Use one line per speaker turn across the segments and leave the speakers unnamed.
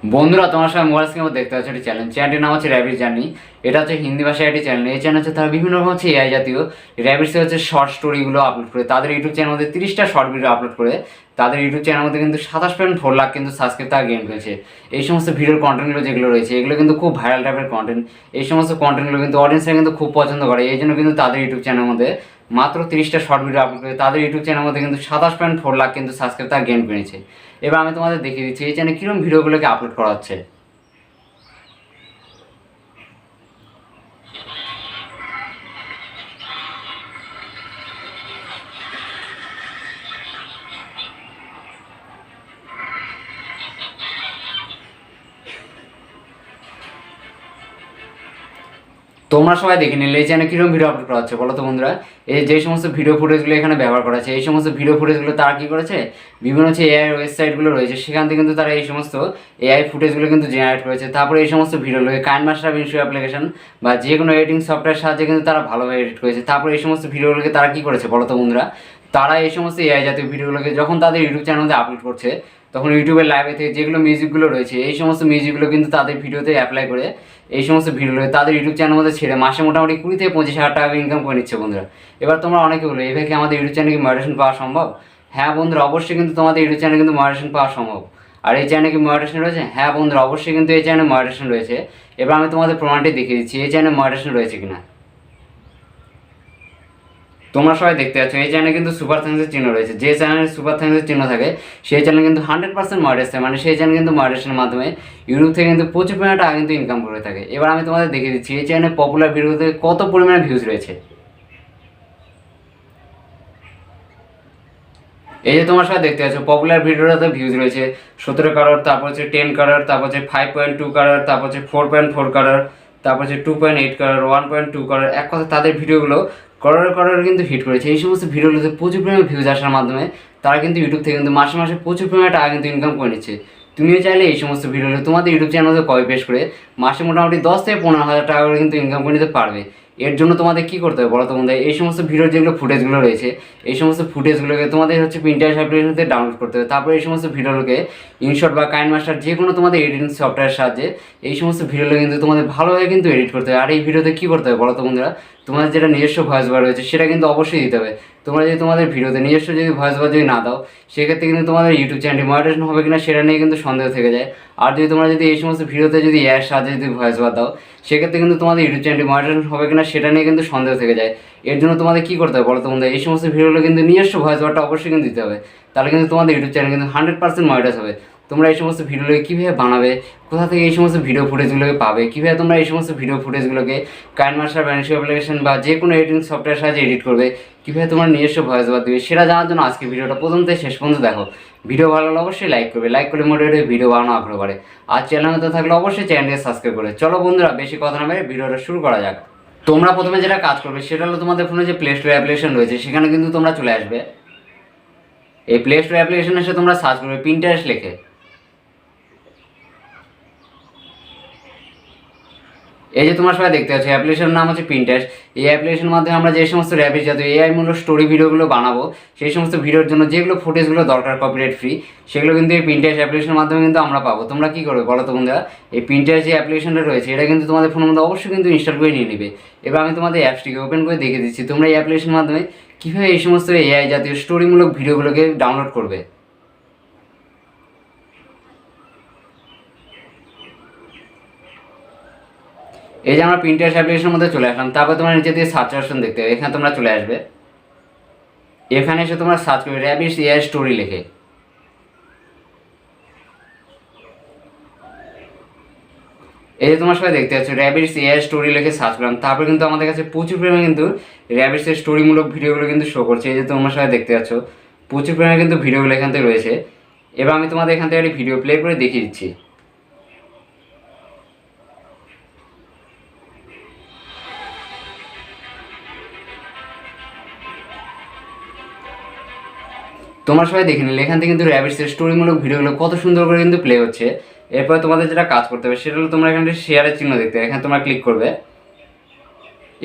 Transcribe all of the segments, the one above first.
বন্ধুরা তোমার সঙ্গে মোবাইল স্ক্রিনে দেখতে পাচ্ছ একটি চ্যানেলটির নাম হচ্ছে র্যাবিট জার্নি। এটা হচ্ছে হিন্দি ভাষায় একটি চ্যানেল। এই চ্যানেল হচ্ছে তারা বিভিন্ন রকম হচ্ছে এআই জাতীয় র্যাবিটসে হচ্ছে শর্ট স্টোরিগুলো আপলোড করে তাদের ইউটিউব চ্যানেলের মধ্যে 30টা শর্ট ভিডিও আপলোড করে তাদের ইউটিউব চ্যানেলের মধ্যে কিন্তু 27.4 লাখ কিন্তু সাবস্ক্রাইব তারা গেইন করেছে। এই সমস্ত ভিডিওর কন্টেন্টগুলো যেগুলো রয়েছে এগুলো কিন্তু খুব ভাইরাল টাইপের কন্টেন্ট। এই সমস্ত কন্টেন্টগুলো কিন্তু অডিয়েন্সরা কিন্তু খুব পছন্দ করে, এই জন্য কিন্তু তাদের ইউটিউব চ্যানেলের মধ্যে মাত্র 30টা শর্ট ভিডিও আপলোড করে তাদের ইউটিউব চ্যানেলের মধ্যে কিন্তু 27.4 লাখ কিন্তু সাবস্ক্রাইব তারা গেইন করেছে। এবার আমি তোমাদের দেখিয়ে দিচ্ছি এই চ্যানেলে কীরকম ভিডিওগুলোকে আপলোড করা হচ্ছে। তোমরা সবাই দেখে নিলে এই চ্যানেলে কীরকম ভিডিও আপলোড করা হচ্ছে বলো তো বন্ধুরা। এই যে সমস্ত ভিডিও ফুটেজগুলো এখানে ব্যবহার করা আছে এই সমস্ত ভিডিও ফুটেজগুলো তারা কী করেছে, বিভিন্ন হচ্ছে এআই ওয়েবসাইটগুলো রয়েছে সেখান থেকে কিন্তু তারা এই সমস্ত এআই ফুটেজগুলো কিন্তু জেনারেট করেছে। তারপরে এই সমস্ত ভিডিওগুলোকে কাইনমাস্টার ইনস্টু অ্যাপ্লিকেশন বা যে কোনো এডিটিং সফটওয়্যার সাহায্যে কিন্তু তারা ভালোভাবে এডিট করেছে। তারপরে এই সমস্ত ভিডিওগুলোকে তারা কী করেছে বলো তো বন্ধুরা, তারা এই সমস্ত এআই জাতীয় ভিডিওগুলোকে যখন তাদের ইউটিউব চ্যানেলে আপলোড করছে তখন ইউটিউবের লাইভে থেকে যেগুলো মিউজিকগুলো রয়েছে এই সমস্ত মিউজিকগুলো কিন্তু তাদের ভিডিওতে অ্যাপ্লাই করে এই সমস্ত ভিডিওগুলো তাদের ইউটিউব চ্যানেলের মধ্যে ছেড়ে মাসে মোটামুটি 20 থেকে 25 হাজার টাকা ইনকাম করে নিচ্ছে বন্ধুরা। এবার তোমরা অনেকে বলো এইভাবে কি আমাদের ইউটিউব চ্যানেলে কি মনিটাইজেশন পাওয়া সম্ভব? হ্যাঁ বন্ধুরা, অবশ্যই কিন্তু তোমাদের ইউটিউব চ্যানেলে কিন্তু মনিটাইজেশন পাওয়া সম্ভব। আর এই চ্যানেলে কি মনিটাইজেশন রয়েছে? হ্যাঁ বন্ধুরা, অবশ্যই কিন্তু এই চ্যানেলে মনিটাইজেশন রয়েছে। এবার আমি তোমাদের প্রমাণটি দেখিয়ে দিচ্ছি এই চ্যানেলে মনিটাইজেশন রয়েছে কিনা। তোমরা সবাই দেখতে পাচ্ছ এই চ্যানেলে কিন্তু সুপার থ্যাঙ্কসের চিহ্ন রয়েছে। যে চ্যানেলে সুপার থ্যাঙ্কসের চিহ্ন থাকে সেই চ্যানেল কিন্তু 100% মনিটাইজেশন, মানে সেই চ্যানেল কিন্তু মনিটাইজেশনের মাধ্যমে ইউটিউব থেকে কিন্তু প্রচুর পরিমাণে টাকা কিন্তু ইনকাম করে থাকে। এবার আমি তোমাদের দেখিয়ে দিচ্ছি এই চ্যানেলে পপুলার ভিডিওতে কত পরিমাণে ভিউজ রয়েছে। এই যে তোমার সাথে দেখতে পাচ্ছ পপুলার ভিডিওটাতে ভিউজ রয়েছে 17 কারোর, তারপর হচ্ছে 10 কারোর, তারপর হচ্ছে 5.2 কারোর, তারপর হচ্ছে 4.4 কারোর, তারপর হচ্ছে 2.8 কারোর, 1.2 কারোর। এক কথা তাদের ভিডিওগুলো করোড়ে করোড়ে কিন্তু হিট করেছে। এই সমস্ত ভিডিওগুলোতে প্রচুর পরিমাণে ভিউজ আসার মাধ্যমে তারা কিন্তু ইউটিউব থেকে কিন্তু মাসে মাসে প্রচুর পরিমাণে টাকা কিন্তু ইনকাম করে নিচ্ছে। তুমিও চাইলে এই সমস্ত ভিডিওগুলো তোমাদের ইউটিউব চ্যানেলে কপি পেস্ট করে মাসে মোটামুটি 10 থেকে 15 হাজার টাকা করে কিন্তু ইনকাম করে নিতে পারবে। এর জন্য তোমাদের কী করতে হবে বলো তো বন্ধুরা, এই সমস্ত ভিডিওর যেগুলো ফুটেজগুলো রয়েছে এই সমস্ত ফুটেজগুলোকে তোমাদের হচ্ছে পিন্টারেস্ট অ্যাপ্লিকেশন থেকে ডাউনলোড করতে হবে। তারপরে এই সমস্ত ভিডিওগুলোকে ইনশট বা কাইনমাস্টার যে কোনো তোমাদের এডিটিং সফটওয়্যারের সাহায্যে এই সমস্ত ভিডিওগুলো কিন্তু তোমাদের ভালোভাবে কিন্তু এডিট করতে হবে। আর এই ভিডিওতে কী করতে হবে বলো তো বন্ধুরা, তোমাদের যেটা নিজস্ব ভয়েস ওভার রয়েছে সেটা কিন্তু অবশ্যই দিতে হবে। তোমরা যদি তোমাদের ভিডিওতে নিজস্ব যদি ভয়েস ওভার যদি না দাও সেক্ষেত্রে কিন্তু তোমাদের ইউটিউব চ্যানেলটি মনিটাইজেশন হবে কিনা সেটা নিয়ে কিন্তু সন্দেহ থেকে যায়। আর যদি তোমরা যদি এই সমস্ত ভিডিওতে যদি এর সাহায্যে যদি ভয়েস ওভার দাও সেক্ষেত্রে কিন্তু তোমাদের ইউটিউব চ্যানেলটি মনিটাইজেশন হবে কিনা সেটা নিয়ে কিন্তু সন্দেহ থেকে যায়। এর জন্য তোমাদের কী করতে হবে বলো তো বন্ধুরা, এই সমস্ত ভিডিওগুলো কিন্তু নিজস্ব ভয়েস ওভারটা অবশ্যই কিন্তু দিতে হবে। তাহলে কিন্তু তোমাদের ইউটিউব চ্যানেল কিন্তু 100% মনিটাইজ হবে। তোমরা এই সমস্ত ভিডিওগুলোকে কীভাবে বানাবে, কোথা থেকে এই সমস্ত ভিডিও ফুটেজগুলোকে পাবে, কীভাবে তোমরা এই সমস্ত ভিডিও ফুটেজগুলোকে কাইনমাস্টার ইনস্টু অ্যাপ্লিকেশন বা যে কোনো এডিটিং সফটওয়্যার সাহায্যে এডিট করবে, কীভাবে তোমার নিজস্ব ভয়েস ওভার দেবে সেটা জানার জন্য আজকে ভিডিওটা প্রথম থেকে শেষ পর্যন্ত দেখো। ভিডিও ভালো লাগলে অবশ্যই লাইক করবে, লাইক করলে মোটিভেট ভিডিও বানানো আগ্রহ বাড়ে। আর চ্যানেলে থাকলে অবশ্যই চ্যানেলকে সাবস্ক্রাইব করে চলো বন্ধুরা, বেশি কথা না বলে ভিডিওটা শুরু করা যাক। তোমরা প্রথমে যেটা কাজ করবে সেটা হলো তোমাদের ফোনে যে প্লে স্টোর অ্যাপ্লিকেশন রয়েছে সেখানে কিন্তু তোমরা চলে আসবে। এই প্লে স্টোর অ্যাপ্লিকেশনে এসে তোমরা সার্চ করবে পিন্টারেস্ট লিখে। এই যে তোমার সবাই দেখতে পাচ্ছ অ্যাপ্লিকেশনের নাম হচ্ছে পিন্টারেস্ট। এই অ্যাপ্লিকেশনের মাধ্যমে আমরা যে সমস্ত র্যাপিড জাতীয় এআই মূলক স্টোরি ভিডিওগুলো বানাবো সেই সমস্ত ভিডিওর জন্য যেগুলো ফুটেজগুলো দরকার কপিরাইট ফ্রি সেগুলো কিন্তু এই পিন্টারেস্ট অ্যাপ্লিকেশনের মাধ্যমে কিন্তু আমরা পাবো। তোমরা কী করবে বলো তো বন্ধুরা, এই পিন্টারেস্ট যে অ্যাপ্লিকেশনটা রয়েছে এটা কিন্তু তোমাদের ফোনের মধ্যে অবশ্যই কিন্তু ইনস্টল করে নিয়ে নেবে। এবার আমি তোমাদের অ্যাপসটিকে ওপেন করে দেখিয়ে দিচ্ছি তোমরা এই অ্যাপ্লিকেশনের মাধ্যমে কীভাবে এই সমস্ত এআই জাতীয় স্টোরিমূলক ভিডিওগুলোকে ডাউনলোড করবে। এই যে আমরা পিন্টারেস্ট অ্যাপ্লিকেশনের মধ্যে চলে আসলাম, তারপর তোমরা নিচে দিয়ে সার্চ অপশন দেখতে হবে, এখানে তোমরা চলে আসবে। এখানে এসে তোমরা সার্চ করবে র্যাবিট এআই স্টোরি লিখে। এই যে তোমার সবাই দেখতে পাচ্ছ র্যাবিটস এআই স্টোরি লিখে সার্চ করলাম, তারপর কিন্তু আমাদের কাছে প্রচুর পরিমাণে কিন্তু র্যাবিটসের স্টোরিমূলক ভিডিওগুলো কিন্তু শো করছে। এই যে তোমার সবাই দেখতে পাচ্ছ প্রচুর পরিমাণে কিন্তু ভিডিওগুলো এখান থেকে রয়েছে। এবার আমি তোমাদের এখান থেকে একটি ভিডিও প্লে করে দেখিয়ে দিচ্ছি। তোমরা সবাই দেখে নিলে এখান থেকে কিন্তু র্যাবিটসের স্টোরিমূলক ভিডিওগুলো কত সুন্দর করে কিন্তু প্লে হচ্ছে। এরপরে তোমাদের যেটা কাজ করতে হবে সেটা হলো তোমরা এখানে শেয়ারের চিহ্ন দেখতে হবে, এখানে তোমরা ক্লিক করবে।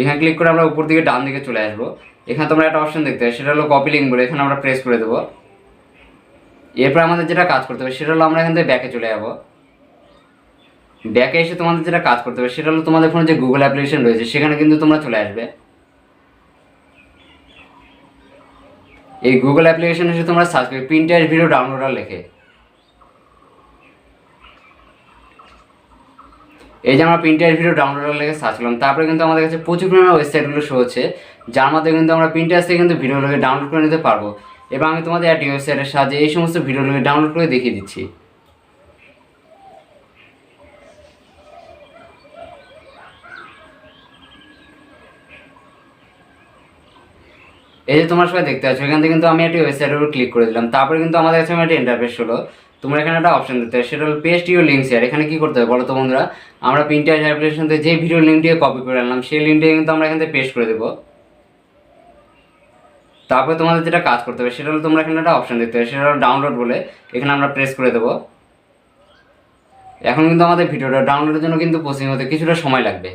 এখানে ক্লিক করে আমরা উপর দিকে ডান দিকে চলে আসবো। এখানে তোমরা একটা অপশন দেখতে হবে সেটা হলো কপি লিঙ্ক বলে, এখানে আমরা প্রেস করে দেবো। এরপর আমাদের যেটা কাজ করতে হবে সেটা হলো আমরা এখান থেকে ব্যাকে চলে যাবো। ব্যাকে এসে তোমাদের যেটা কাজ করতে হবে সেটা হলো তোমাদের ফোনে যে গুগল অ্যাপ্লিকেশন রয়েছে সেখানে কিন্তু তোমরা চলে আসবে। এই গুগল অ্যাপ্লিকেশন এসে তোমরা সার্চ করবে পিন্টারেস্ট ভিডিও ডাউনলোডার লিখে। এই যে আমরা পিন্টারেস্ট ভিডিও ডাউনলোডার লিখে সার্চ করলাম, তারপরে কিন্তু আমাদের কাছে প্রচুর পরিমাণে ওয়েবসাইটগুলো শো হচ্ছে, যার মাধ্যমে কিন্তু আমরা পিন্টারেস্ট থেকে কিন্তু ভিডিওগুলোকে ডাউনলোড করে নিতে পারবো। এবং আমি তোমাদের একটি ওয়েবসাইটের সাহায্যে এই সমস্ত ভিডিওগুলোকে ডাউনলোড করে দেখিয়ে দিচ্ছি। এই যে তোমরা সবাই দেখতে পাচ্ছ, এখান থেকে কিন্তু আমি একটি ওয়েবসাইটের উপর ক্লিক করে দিলাম। তারপরে কিন্তু আমাদের কাছে একটা ইন্টারফেস হলো। তোমরা এখানে একটা অপশন দিতে হবে, সেটা হলো পেস্ট ইউর লিঙ্ক শেয়ার। এখানে কি করতে হবে বলো তো বন্ধুরা, আমরা পিন্টারেস্ট অ্যাপ্লিকেশন থেকে যে ভিডিও লিঙ্কটিকে কপি করে আনলাম সেই লিঙ্কটিকে কিন্তু আমরা এখান থেকে পেস্ট করে দেবো। তারপরে তোমাদের যেটা কাজ করতে হবে সেটা হলো তোমরা এখানে একটা অপশন দিতে হবে, সেটা হলো ডাউনলোড বলে। এখানে আমরা প্রেস করে দেবো। এখন কিন্তু আমাদের ভিডিওটা ডাউনলোডের জন্য কিন্তু প্রসেসিং হতে কিছুটা সময় লাগবে।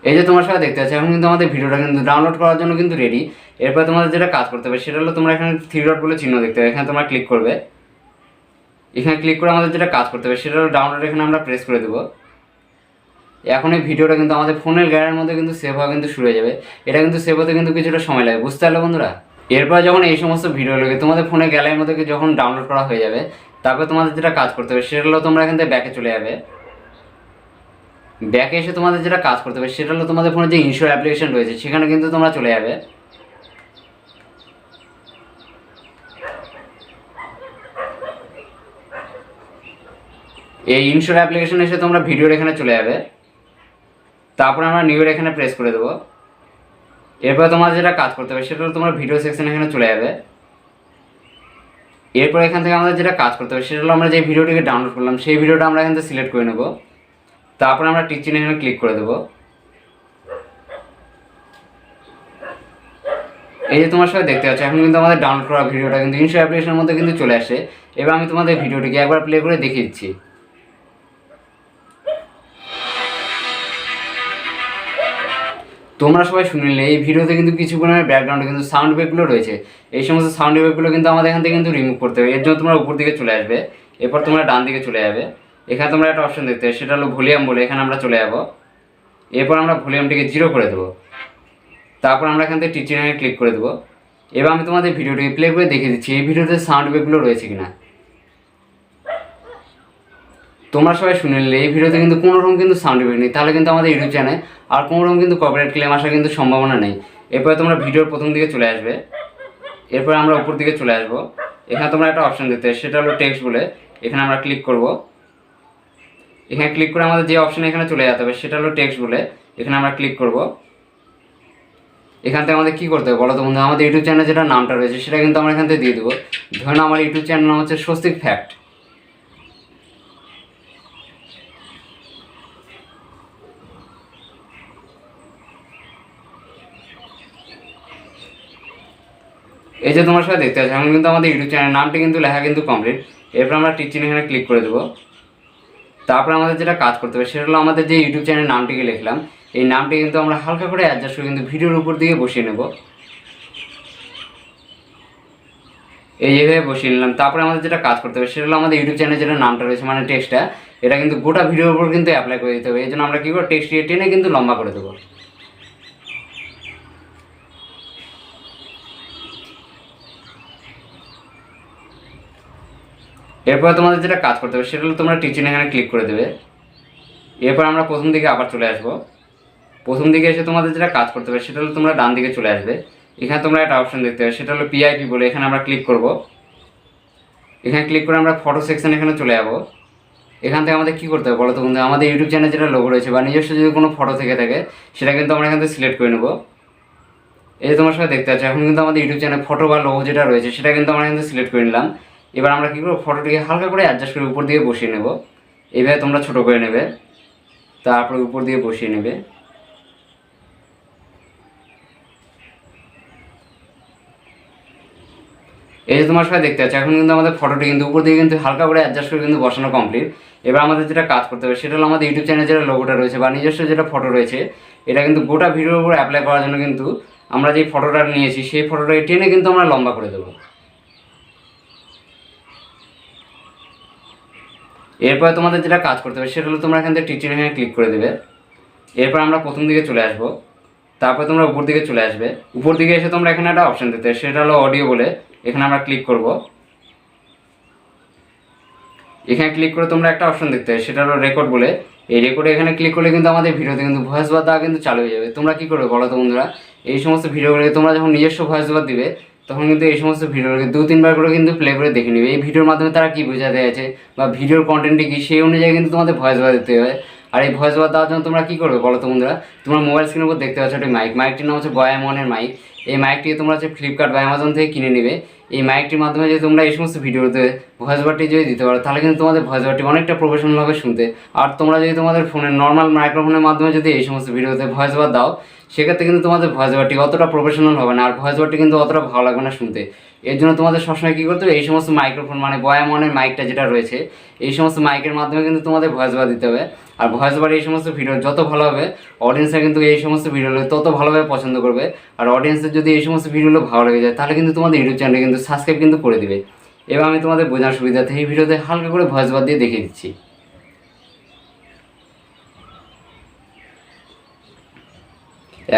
এই যে তোমার সাথে দেখতে পাচ্ছ, এখন কিন্তু আমাদের ভিডিওটা কিন্তু ডাউনলোড করার জন্য কিন্তু রেডি। এরপর তোমাদের যেটা কাজ করতে হবে সেটা হলো তোমরা এখানে 3 ডট বলে চিহ্ন দেখতে হবে, এখানে তোমরা ক্লিক করবে। এখানে ক্লিক করে আমাদের যেটা কাজ করতে হবে সেটা হলো ডাউনলোড, এখানে আমরা প্রেস করে দেবো। এখন এই ভিডিওটা কিন্তু আমাদের ফোনের গ্যালারির মধ্যে কিন্তু সেভ হওয়া কিন্তু শুরু হয়ে যাবে। এটা কিন্তু সেভ হতে কিন্তু কিছুটা সময় লাগে, বুঝতে পারলে বন্ধুরা। এরপর যখন এই সমস্ত ভিডিওগুলোকে তোমাদের ফোনের গ্যালারির মধ্যে যখন ডাউনলোড করা হয়ে যাবে, তারপর তোমাদের যেটা কাজ করতে হবে সেটা হলো তোমরা এখান থেকে ব্যাকে চলে যাবে। ব্যাকে এসে তোমাদের যেটা কাজ করতে হবে সেটা হলো তোমাদের ফোনে যে ইনশোর অ্যাপ্লিকেশন রয়েছে সেখানে কিন্তু তোমরা চলে যাবে। এই ইনশোর অ্যাপ্লিকেশন এসে তোমরা ভিডিওর এখানে চলে যাবে। তারপর আমরা নিউর এখানে প্রেস করে দেবো। এরপর তোমাদের যেটা কাজ করতে হবে সেটা হলো তোমরা ভিডিও সেকশন এখানে চলে যাবে। এরপর এখান থেকে আমাদের যেটা কাজ করতে হবে সেটা হলো আমরা যে ভিডিওটিকে ডাউনলোড করলাম সেই ভিডিওটা আমরা এখান থেকে সিলেক্ট করে নেব। তারপর আমরা টিক চিহ্ন এখানে ক্লিক করে দেবো। এই যে তোমার সাথে দেখতে পাচ্ছ, এখন কিন্তু আমাদের ডাউনলোড করা ভিডিওটা কিন্তু ইনশো অ্যাপ্লিকেশনের মধ্যে কিন্তু চলে আসে। এবার আমি তোমাদের ভিডিওটিকে একবার প্লে করে দেখিয়ে দিচ্ছি। তোমরা সবাই শুনলে এই ভিডিওতে কিন্তু কিছু পরিমাণে ব্যাকগ্রাউন্ডে কিন্তু সাউন্ড ইফেক্টগুলো রয়েছে। এই সমস্ত সাউন্ড ইফেক্টগুলো কিন্তু আমাদের এখান থেকে কিন্তু রিমুভ করতে হবে। এর জন্য তোমরা উপর দিকে চলে আসবে, এরপর তোমরা ডান দিকে চলে যাবে। এখানে তোমরা একটা অপশন দেখতে হবে, সেটা হলো ভলিউম বলে। এখানে আমরা চলে যাবো। এরপর আমরা ভলিউমটিকে 0 করে দেবো। তারপর আমরা এখান থেকে টিক চিহ্নে ক্লিক করে দেবো। এবার আমি তোমাদের ভিডিওটিকে প্লে করে দেখিয়ে দিচ্ছি এই ভিডিওতে সাউন্ড ইফেক্টগুলো রয়েছে কিনা। তোমরা সবাই শুনে নিলে এই ভিডিওতে কিন্তু কোনো রকম কিন্তু সাউন্ড ইফেক্ট নেই, তাহলে কিন্তু আমাদের ইউটিউব চ্যানেল আর কোনো রকম কিন্তু কপিরাইট ক্লেম আসার কিন্তু সম্ভাবনা নেই। এরপরে তোমরা ভিডিওর প্রথম দিকে চলে আসবে। এরপর আমরা উপর দিকে চলে আসবো। এখানে তোমরা একটা অপশন দিতে, সেটা হলো টেক্সট বলে। এখানে আমরা ক্লিক করব। এখানে ক্লিক করে আমাদের যে অপশন এখানে চলে যেতে হবে সেটা হলো টেক্সট বলে। এখানে আমরা ক্লিক করব। এখান থেকে আমাদের কী করতে হবে বলো তো বন্ধু, আমাদের ইউটিউব চ্যানেলে যেটা নামটা রয়েছে সেটা কিন্তু আমরা এখান থেকে দিয়ে দেবো। ধরুন আমার ইউটিউব চ্যানেল নাম হচ্ছে স্বস্তিক ফ্যাক্ট। এই যে তোমার সাথে দেখতে পাচ্ছ, এখন কিন্তু আমাদের ইউটিউব চ্যানেল নামটি কিন্তু লেখা কিন্তু কমপ্লিট। এরপর আমরা টিক চিহ্ন এখানে ক্লিক করে দেবো। তারপর আমাদের যেটা কাজ করতে হবে সেটা হলো আমাদের যে ইউটিউব চ্যানেল নামটিকে লিখলাম এই নামটি কিন্তু আমরা হালকা করে অ্যাডজাস্ট করে কিন্তু ভিডিওর উপর দিকে বসিয়ে নেব। এই যেভাবে বসিয়ে নিলাম। তারপরে আমাদের যেটা কাজ করতে হবে সেটা হলো আমাদের ইউটিউব চ্যানেলে যেটা নামটা রয়েছে মানে টেক্সটটা, এটা কিন্তু গোটা ভিডিওর উপর কিন্তু অ্যাপ্লাই করে দিতে হবে। এই জন্য আমরা কী করবো, টেক্সট টেনে কিন্তু লম্বা করে দেবো। এরপর তোমাদের যেটা কাজ করতে হবে সেটা হলো তোমরা টিচিং এখানে ক্লিক করে দেবে। এরপর আমরা প্রথম দিকে আবার চলে আসবো। প্রথম দিকে এসে তোমাদের যেটা কাজ করতে হবে সেটা হলো তোমরা ডান দিকে চলে আসবে। এখানে তোমরা একটা অপশন দেখতে হবে, সেটা হলো পিআইপি বলে। এখানে আমরা ক্লিক করব। এখানে ক্লিক করে আমরা ফটো সেকশন এখানে চলে যাবো। এখান থেকে আমাদের কী করতে হবে বলো তো বন্ধু, আমাদের ইউটিউব চ্যানেল যেটা লোগো রয়েছে বা নিজস্ব যদি কোনো ফটো থেকে থাকে সেটা কিন্তু আমরা এখান থেকে সিলেক্ট করে নেবো। এই যে তোমার সাথে দেখতে পাচ্ছ, এখন কিন্তু আমাদের ইউটিউব চ্যানেল ফটো বা লোগো যেটা রয়েছে সেটা কিন্তু আমরা এখান থেকে সিলেক্ট করে নিলাম। এবার আমরা কী করবো, ফটোটিকে হালকা করে অ্যাডজাস্ট করে উপর দিকে বসিয়ে নেব। এইভাবে তোমরা ছোটো করে নেবে, তারপরে উপর দিয়ে বসিয়ে নেবে। এই যে তোমার সাথে দেখতে পাচ্ছ, এখন কিন্তু আমাদের ফটোটি কিন্তু উপর দিকে কিন্তু হালকা করে অ্যাডজাস্ট করে কিন্তু বসানো কমপ্লিট। এবার আমাদের যেটা কাজ করতে হবে সেটা হলো আমাদের ইউটিউব চ্যানেলে যেটা লোগোটা রয়েছে বা নিজস্ব যেটা ফটো রয়েছে, এটা কিন্তু গোটা ভিডিওর উপর অ্যাপ্লাই করার জন্য কিন্তু আমরা যে ফটোটা নিয়েছি সেই ফটোটাকে টেনে কিন্তু আমরা লম্বা করে দেবো। এরপরে তোমাদের যেটা কাজ করতে হবে সেটা হলো তোমরা এখান থেকে টিচিং এখানে ক্লিক করে দেবে। এরপর আমরা প্রথম দিকে চলে আসবো, তারপর তোমরা উপর দিকে চলে আসবে। উপর দিকে এসে তোমরা এখানে একটা অপশান দিতে, সেটা হলো অডিও বলে, এখানে আমরা ক্লিক করব। এখানে ক্লিক করে তোমরা একটা অপশন দেখতে হবে, সেটা হলো রেকর্ড বলে। এই রেকর্ডে এখানে ক্লিক করলে কিন্তু আমাদের ভিডিওতে কিন্তু ভয়েস ওভার দেওয়া কিন্তু চালু হয়ে যাবে। তোমরা কী করবে বলো তো বন্ধুরা, এই সমস্ত ভিডিওগুলোকে তোমরা যখন নিজস্ব ভয়েস ওভার দিবে তখন কিন্তু এই সমস্ত ভিডিওগুলোকে 2-3 বার করে কিন্তু প্লে করে দেখে নিবে এই ভিডিওর মাধ্যমে তারা কী বোঝাতে আছে বা ভিডিওর কন্টেন্টটি কী, সেই অনুযায়ী কিন্তু তোমাদের ভয়েস ওভার দিতে হবে। আর এই ভয়েস ওভার দেওয়ার জন্য তোমরা কী করবে বলো তো বন্ধুরা, তোমরা মোবাইল স্ক্রিনের উপর দেখতে পাচ্ছ একটা মাইকটির নাম হচ্ছে বয়ামনের মাইক। এই মাইকটি তোমরা হচ্ছে ফ্লিপকার্ট বা অ্যামাজন থেকে কিনে নেবে। এই মাইকটির মাধ্যমে যদি তোমরা এই সমস্ত ভিডিওতে ভয়েস ওভারটি যদি দিতে পারো তাহলে কিন্তু তোমাদের ভয়েস ওভারটি অনেকটা প্রফেশনাল হবে শুনতে। আর তোমরা যদি তোমাদের ফোনের নর্মাল মাইক্রোফোনের মাধ্যমে যদি এই সমস্ত ভিডিওতে ভয়েস ওভার দাও সেক্ষেত্রে কিন্তু তোমাদের ভয়েস ওভারটি অতটা প্রফেশনাল হবে না, আর ভয়েস ওভারটি কিন্তু অতটা ভালো লাগবে না শুনতে। এর জন্য তোমাদের সবসময় কী করতে হবে, এই সমস্ত মাইক্রোফোন মানে বয়ামনের মাইকটা যেটা রয়েছে এই সমস্ত মাইকের মাধ্যমে কিন্তু তোমাদের ভয়েস ওভার দিতে হবে। আর ভয়েস ওভার এই সমস্ত ভিডিও যত ভালো হবে অডিয়েন্সরা কিন্তু এই সমস্ত ভিডিওগুলো তত ভালোভাবে পছন্দ করবে। আর অডিয়েন্সের যদি এই সমস্ত ভিডিওগুলো ভালো লেগে যায় তাহলে কিন্তু তোমাদের ইউটিউব চ্যানেলে কিন্তু সাবস্ক্রাইব কিন্তু করে দিবে। এবার আমি তোমাদের বোঝার সুবিধার্থে এই ভিডিওতে হালকা করে ভয়েস ওভার দিয়ে দেখিয়ে দিচ্ছি।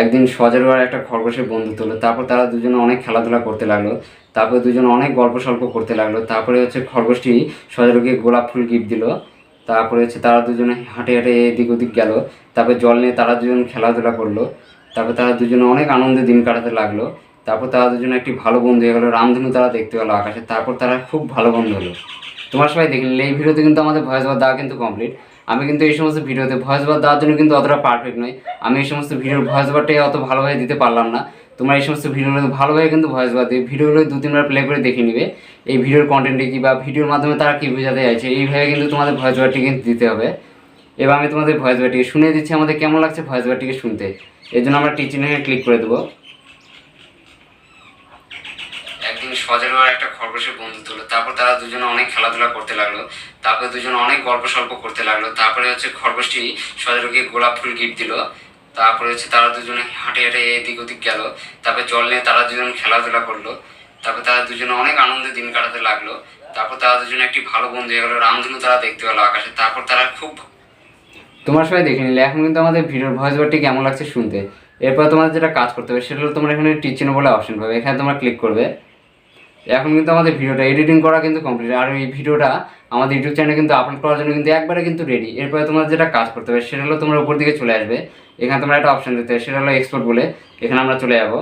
একদিন সজেরও আর একটা খরগোশের বন্ধুত্ব হলো, তারপর তারা দুজনে অনেক খেলাধুলা করতে লাগলো, তারপরে দুজনে অনেক গল্প সল্প করতে লাগলো। তারপরে হচ্ছে খরগোশটি সজেরোকে গোলাপ ফুল গিফট দিল। তারপরে হচ্ছে তারা দুজনে হাঁটে হাঁটে এদিক ওদিক গেল, তারপর জল নিয়ে তারা দুজন খেলাধুলা করলো। তারপর তারা দুজনে অনেক আনন্দে দিন কাটাতে লাগলো। তারপর তারা দুজনে একটি ভালো বন্ধু হয়ে গেলো, রামধনু তারা দেখতে পেলো আকাশে। তারপর তারা খুব ভালো বন্ধু হলো। তোমার সবাই দেখে নিলে এই ভিডিওতে কিন্তু আমাদের ভয়েস ওভার দেওয়া কিন্তু কমপ্লিট। আমি কিন্তু এই সমস্ত ভিডিওতে ভয়েস ওভার দেওয়ার জন্য কিন্তু অতটা পারফেক্ট নই, আমি এই সমস্ত ভিডিওর ভয়েস ওভারটাই অত ভালোভাবে দিতে পারলাম না। তোমরা এই সমস্ত ভিডিওগুলো ভালোভাবে কিন্তু ভয়েস ওভার দিয়ে ভিডিওগুলো 2-3 বার প্লে করে দেখে নিবে এই ভিডিওর কন্টেন্টে কী বা ভিডিওর মাধ্যমে তারা কী বোঝাতে চাইছে, এইভাবে কিন্তু তোমাদের ভয়েস ওভারটি কিন্তু দিতে হবে। এবার আমি তোমাদের ভয়েস ওভারটিকে শুনে দিচ্ছি আমাদের কেমন লাগছে ভয়েস ওভারটিকে শুনতে। এর জন্য আমরা টিচিংয়ে ক্লিক করে দেবো। একদিন সজেরও আর একটা খরগোশের বন্ধুত্ব হলো, তারপর তারা দুজনে অনেক খেলাধুলা করতে লাগলো, তারপরে দুজনে অনেক গল্প সল্প করতে লাগলো। তারপরে হচ্ছে খরগোশটি সজেরোকে গোলাপ ফুল গিফট দিল। তারপরে হচ্ছে তারা দুজনে হাঁটে হাঁটে এদিক ওদিক গেল, তারপরে জল নিয়ে তারা দুজন খেলাধুলা করলো। তারপর তারা দুজনে অনেক আনন্দে দিন কাটাতে লাগলো। তারপর তারা দুজনে একটি ভালো বন্ধু হয়ে গেলো, রামধনু তারা দেখতে পেলো আকাশে। তারপর তারা খুব, তোমার সবাই দেখে নিলে এখন কিন্তু আমাদের ভিডিওর ভয়েস ওভারটি কেমন লাগছে শুনতে। এরপর তোমাদের যেটা কাজ করতে হবে সেটা হলো তোমরা এখানে টিচিং বলে অপশন পাবে, এখানে তোমরা ক্লিক করবে। এখন কিন্তু আমাদের ভিডিওটা এডিটিং করা কিন্তু কমপ্লিট, আর এই ভিডিওটা আমাদের ইউটিউব চ্যানেলে কিন্তু আপলোড করার জন্য কিন্তু একবারে কিন্তু রেডি। এরপরে তোমরা যেটা কাজ করতে হবে সেটা হলো তোমরা উপর দিকে চলে আসবে, এখানে তোমরা একটা অপশন দিতে হবে, সেটা হলো এক্সপোর্ট বলে, এখানে আমরা চলে যাব।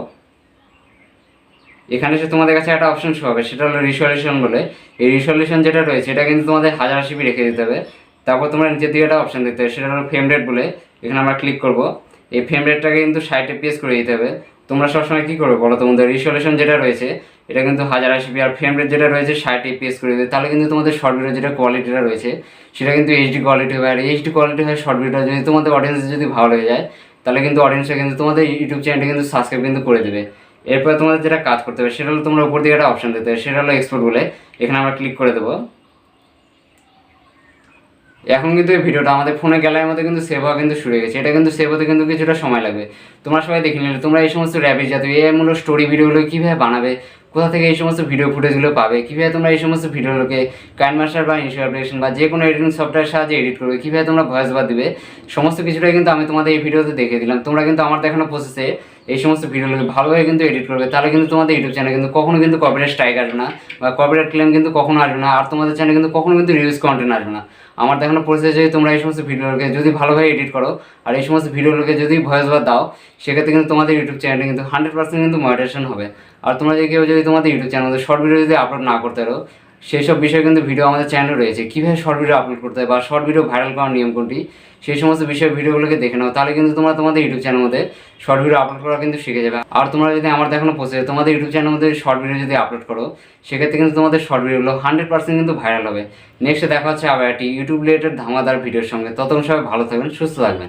এখানে এসে তোমাদের কাছে একটা অপশন শো হবে, সেটা হলো রিসলিউশন বলে। এই রিসলিউশন যেটা রয়েছে এটা কিন্তু তোমাদের 1080p রেখে দিতে হবে। তারপর তোমরা নিচের দিকে একটা অপশন দিতে হবে, সেটা হলো ফ্রেম রেট বলে, এখানে আমরা ক্লিক করব। এই ফ্রেম রেটটাকে কিন্তু 60 fps করে দিতে হবে। তোমরা সবসময় কী করবে বলো, তোমাদের রিসলিউশন যেটা রয়েছে এটা কিন্তু 1080p, আর ফ্রেম রেট যেটা রয়েছে 60 fps করে দেবে, তাহলে কিন্তু তোমাদের শর্ট ভিডিও যেটা কোয়ালিটিটা রয়েছে সেটা কিন্তু এইচডি কোয়ালিটি হবে। আর এইচডি কোয়ালিটি হয় শর্ট ভিডিও যদি তোমাদের অডিয়েন্স যদি ভালো লেগে যায় তাহলে কিন্তু অডিয়েন্সরা কিন্তু তোমাদের ইউটিউব চ্যানেলটি কিন্তু সাবস্ক্রাইব কিন্তু করে দেবে। এরপরে তোমাদের যেটা কাজ করতে হবে সেটা হলো তোমরা উপর দিকে একটা অপশন দিতে হবে, সেটা হলো এক্সপোর্ট বলে, এখানে আমরা ক্লিক করে দেবো। এখন কিন্তু এই ভিডিওটা আমাদের ফোনে গ্যালারির মধ্যে কিন্তু সেভ হওয়া কিন্তু শুরু হয়ে গেছে। এটা কিন্তু সেভ হতে কিন্তু কিছুটা সময় লাগবে। তোমরা সবাই দেখে নিলে তোমরা এই সমস্ত র্যাপিড জাতীয় এআইমূলক স্টোরি ভিডিওগুলো কীভাবে বানাবে, কোথা থেকে এই সমস্ত ভিডিও ফুটেজগুলো পাবে, কীভাবে তোমরা এই সমস্ত ভিডিওগুলোকে কাইনমাস্টার বা ইনস্টাগ্রাম অ্যাপ্লিকেশন বা যে কোনো এডিটিং সফটওয়্যারের সাহায্যে এডিট করবে, কীভাবে তোমরা ভয়েস ওভার দিবে, সমস্ত কিছুটাই কিন্তু আমি তোমাদের এই ভিডিওতে দেখে দিলাম। তোমরা কিন্তু আমার দেখানো প্রসেসে এই সমস্ত ভিডিওগুলোকে ভালোভাবে কিন্তু এডিট করবে, তাহলে কিন্তু তোমাদের ইউটিউব চ্যানেলে কিন্তু কখনো কিন্তু কপিরাইট স্ট্রাইক আসবে না বা কপিরাইট ক্লেম কিন্তু কখনো আসবে না, আর তোমাদের চ্যানেলে কিন্তু কখনো কিন্তু রিউজ কন্টেন্ট আসবে না। আমার দেখানো প্রসেসে যদি তোমরা এই সমস্ত ভিডিওগুলোকে যদি ভালোভাবে এডিট করো আর এই সমস্ত ভিডিওগুলোকে যদি ভয়েস ওভার দাও সেক্ষেত্রে কিন্তু তোমাদের ইউটিউব চ্যানেলে কিন্তু 100% কিন্তু মনিটাইজেশন হবে। আর তোমরা যদি কেউ যদি তোমাদের ইউটিউব চ্যানেলে শর্ট ভিডিও যদি আপলোড না করতে পারো সেই সব বিষয়ে কিন্তু ভিডিও আমাদের চ্যানেলে রয়েছে, কীভাবে শর্ট ভিডিও আপলোড করতে হয় বা শর্ট ভিডিও ভাইরাল করার নিয়ম কোনটি, সেই সমস্ত বিষয়ে ভিডিওগুলোকে দেখে নাও, তাহলে কিন্তু তোমরা তোমাদের ইউটিউব চ্যানেলের মধ্যে শর্ট ভিডিও আপলোড করা কিন্তু শিখে যাবে। আর তোমরা যদি আমার দেখানো প্রসেসে তোমাদের ইউটিউব চ্যানেলের মধ্যে শর্ট ভিডিও যদি আপলোড করো সেক্ষেত্রে কিন্তু তোমাদের শর্ট ভিডিওগুলো 100% কিন্তু ভাইরাল হবে। নেক্সট দেখা হচ্ছে আবার একটি ইউটিউব রিলেটেড ধামাদার ভিডিওর সঙ্গে। ততক্ষণ সবাই ভালো থাকবেন, সুস্থ থাকবেন।